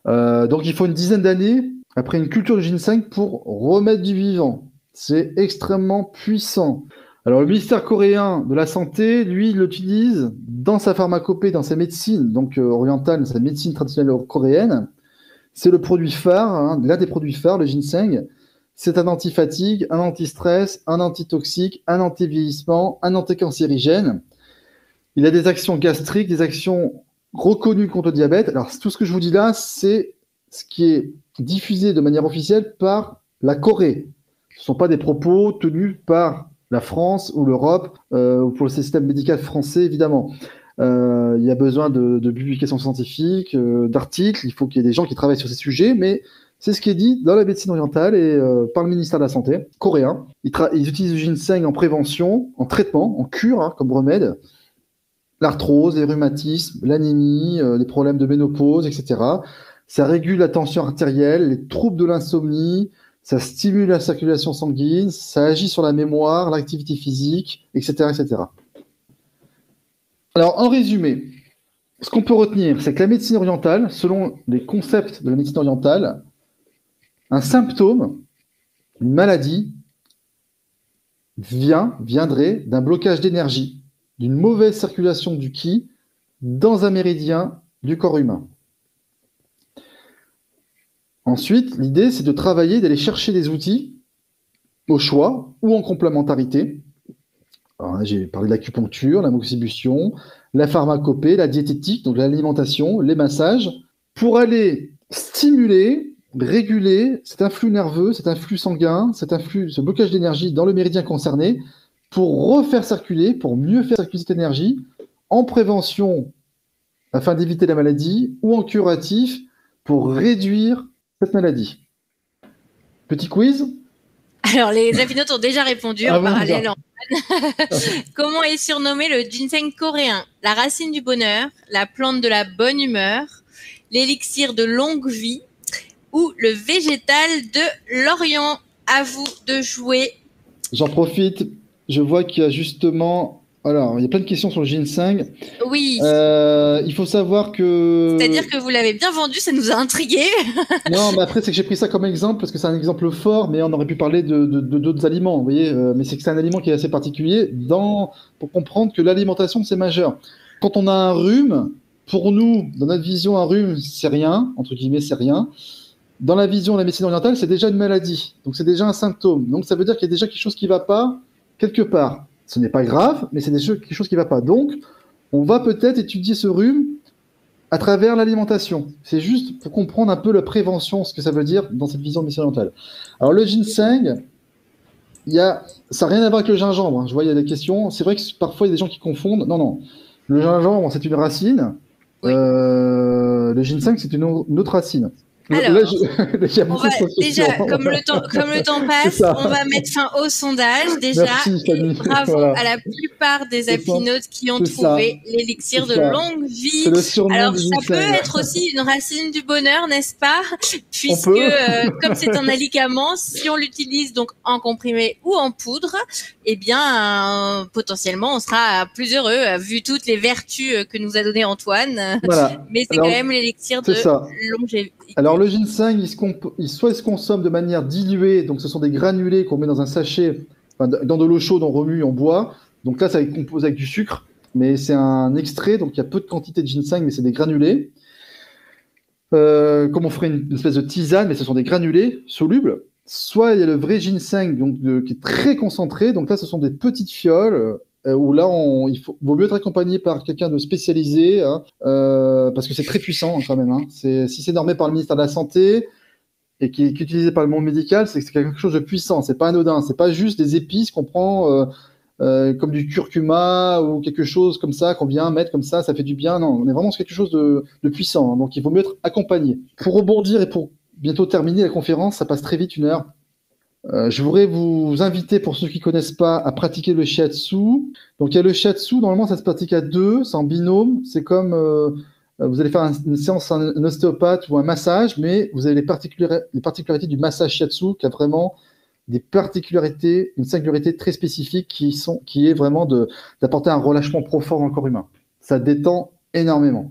Donc il faut une dizaine d'années après une culture de ginseng pour remettre du vivant. C'est extrêmement puissant. Alors le ministère coréen de la Santé, lui, il l'utilise dans sa pharmacopée, dans sa médecine, donc orientale, sa médecine traditionnelle coréenne. C'est le produit phare, l'un des produits phares, le ginseng. C'est un anti-fatigue, un anti-stress, un antitoxique, un anti-vieillissement, un anticancérigène. Il a des actions gastriques, des actions reconnues contre le diabète. Alors, tout ce que je vous dis là, c'est ce qui est diffusé de manière officielle par la Corée. Ce ne sont pas des propos tenus par la France ou l'Europe ou pour le système médical français, évidemment. Il y a besoin de publications scientifiques, d'articles. Il faut qu'il y ait des gens qui travaillent sur ces sujets, mais c'est ce qui est dit dans la médecine orientale et par le ministère de la Santé coréen. Ils utilisent le ginseng en prévention, en traitement, en cure, comme remède. L'arthrose, les rhumatismes, l'anémie, les problèmes de ménopause, etc. Ça régule la tension artérielle, les troubles de l'insomnie, ça stimule la circulation sanguine, ça agit sur la mémoire, l'activité physique, etc., etc. Alors, en résumé, ce qu'on peut retenir, c'est que la médecine orientale, selon les concepts de la médecine orientale, un symptôme, une maladie, viendrait d'un blocage d'énergie, d'une mauvaise circulation du ki dans un méridien du corps humain. Ensuite, l'idée, c'est de travailler, d'aller chercher des outils au choix ou en complémentarité. Alors, j'ai parlé de l'acupuncture, la moxibustion, la pharmacopée, la diététique, donc l'alimentation, les massages, pour aller stimuler, réguler cet influx nerveux, cet influx sanguin, ce blocage d'énergie dans le méridien concerné, pour refaire circuler, pour mieux faire circuler cette énergie, en prévention afin d'éviter la maladie, ou en curatif pour réduire cette maladie. Petit quiz. Alors, les apinotes ont déjà répondu en parallèle. Comment est surnommé le ginseng coréen? La racine du bonheur, la plante de la bonne humeur, l'élixir de longue vie ou le végétal de l'Orient? À vous de jouer. J'en profite. Je vois qu'il y a justement... Alors, il y a plein de questions sur le ginseng. Oui. Il faut savoir que... C'est-à-dire que vous l'avez bien vendu, ça nous a intrigués. Non, mais après, c'est que j'ai pris ça comme exemple, parce que c'est un exemple fort, mais on aurait pu parler de d'autres aliments, vous voyez. Mais c'est que c'est un aliment qui est assez particulier pour comprendre que l'alimentation, c'est majeur. Quand on a un rhume, pour nous, dans notre vision, un rhume, c'est rien, entre guillemets, c'est rien. Dans la vision de la médecine orientale, c'est déjà une maladie. Donc, c'est déjà un symptôme. Donc, ça veut dire qu'il y a déjà quelque chose qui ne va pas quelque part. Ce n'est pas grave, mais c'est quelque chose qui ne va pas. Donc, on va peut-être étudier ce rhume à travers l'alimentation. C'est juste pour comprendre un peu la prévention, ce que ça veut dire dans cette vision médecine orientale. Alors, le ginseng, ça n'a rien à voir avec le gingembre. Hein. Je vois, il y a des questions. C'est vrai que parfois, il y a des gens qui confondent. Non, non. Le gingembre, c'est une racine. Oui. Le ginseng, c'est une autre racine. Alors, déjà, comme le temps passe, on va mettre fin au sondage. Déjà, merci, bravo à la plupart des apinotes qui ont trouvé l'élixir de longue vie. Alors, ça peut être aussi une racine du bonheur, n'est-ce pas? Puisque, comme c'est un alicament, si on l'utilise donc en comprimé ou en poudre, eh bien, potentiellement, on sera plus heureux, vu toutes les vertus que nous a donné Antoine. Voilà. Mais c'est quand même l'élixir de longévité. Alors, le ginseng, soit il se consomme de manière diluée, donc ce sont des granulés qu'on met dans un sachet, enfin, dans de l'eau chaude, on remue, on boit. Donc là, ça va être composé avec du sucre, mais c'est un extrait, donc il y a peu de quantité de ginseng, mais c'est des granulés. Comme on ferait une espèce de tisane, mais ce sont des granulés solubles. Soit il y a le vrai ginseng, donc, qui est très concentré, donc là, ce sont des petites fioles. Où là, vaut mieux être accompagné par quelqu'un de spécialisé, hein, parce que c'est très puissant quand même. Hein. Si c'est normé par le ministère de la Santé et qui est utilisé par le monde médical, c'est quelque chose de puissant. C'est pas anodin. C'est pas juste des épices qu'on prend comme du curcuma ou quelque chose comme ça qu'on vient mettre comme ça fait du bien. Non, on est vraiment sur quelque chose de puissant. Hein. Donc il vaut mieux être accompagné. Pour rebondir et pour bientôt terminer la conférence, ça passe très vite, 1 heure. Je voudrais vous inviter, pour ceux qui ne connaissent pas, à pratiquer le shiatsu. Donc, il y a le shiatsu, normalement, ça se pratique à 2, c'est en binôme. C'est comme vous allez faire une séance à un ostéopathe ou un massage, mais vous avez les particularités du massage shiatsu qui a vraiment des particularités, une singularité très spécifique qui est vraiment d'apporter un relâchement profond dans le corps humain. Ça détend énormément.